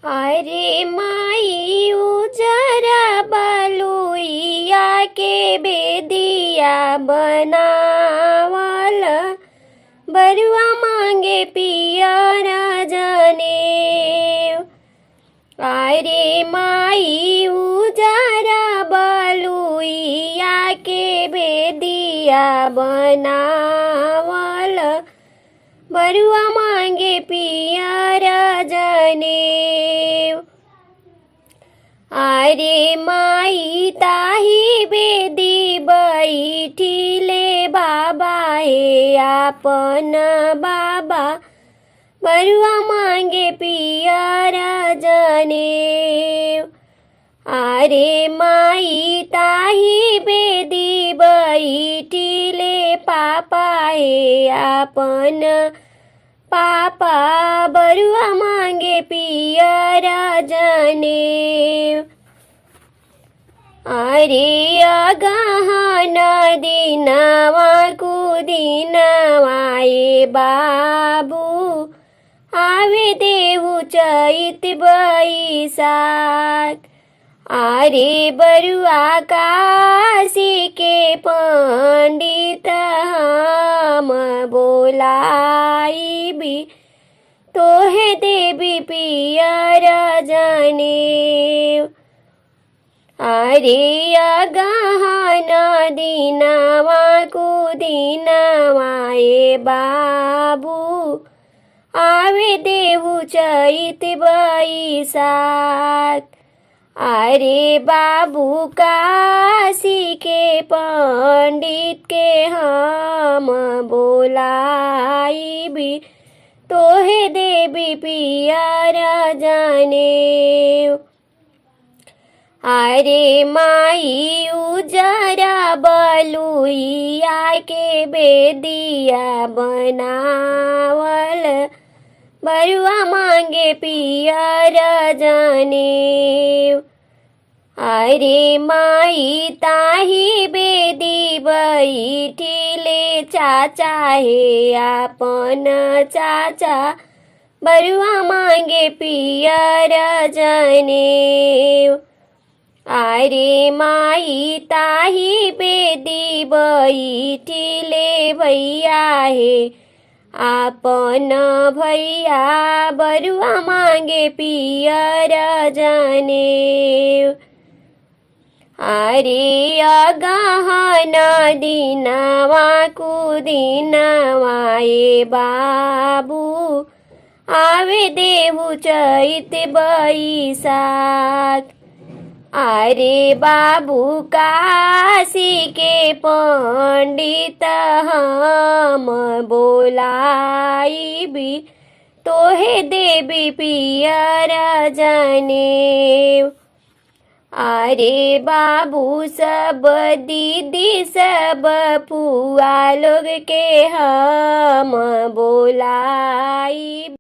अरे माई उजरा बलुइया के बेदिया बनावल, बरुआ मांगे पियर जनेऊ। अरे माई उजरा बलुइया के बेदिया बनावल, बरुआ मांगे पियर जनेऊ। अरे माई ताही बेदी बैठिले बाबा हे आपन बाबा, बरुआ मांगे पियर जनेऊ। अरे माई ताही बेदी बैठिले पापा हे आपन पापा, बरुआ मांगे पियर जनेऊ। अरे अगहन दिनवा कुदिनवा ए बाबू, आवे देहु चैत बैसाख। अरे बरुआ काशी के पंडित हम बोलाइबी, तोहे देवी पियर जनेऊ। अरे अगहन दिनवा कुदिनवा ए बाबू, आवे देहु चैत बैसाख। अरे बाबू काशी के पंडित के हम बोलाइबी, तोहे देवी पियर जनेऊ। अरे माई उजरा बलुइया के बेदिया बनावल, बरुआ मांगे पियर जनेऊ। अरे माई ताही बेदी बैठिले चाचा हे आपन चाचा, बरुआ मांगे पियर जनेऊ। अरे माई ताही बेदी बैठिले भैया हे आपन भैया, बरुआ मांगे पियर जनेऊ। अरे अगहन दिनवा कुदिनवा ए बाबू, आवे देहु चैत बैसाख। अरे बाबू काशी के पंडित हम बोलाइबी, तोहे देवी पियर जनेऊ। अरे बाबू सब दीदी सब फुआ लोग के हम बोलाइबी,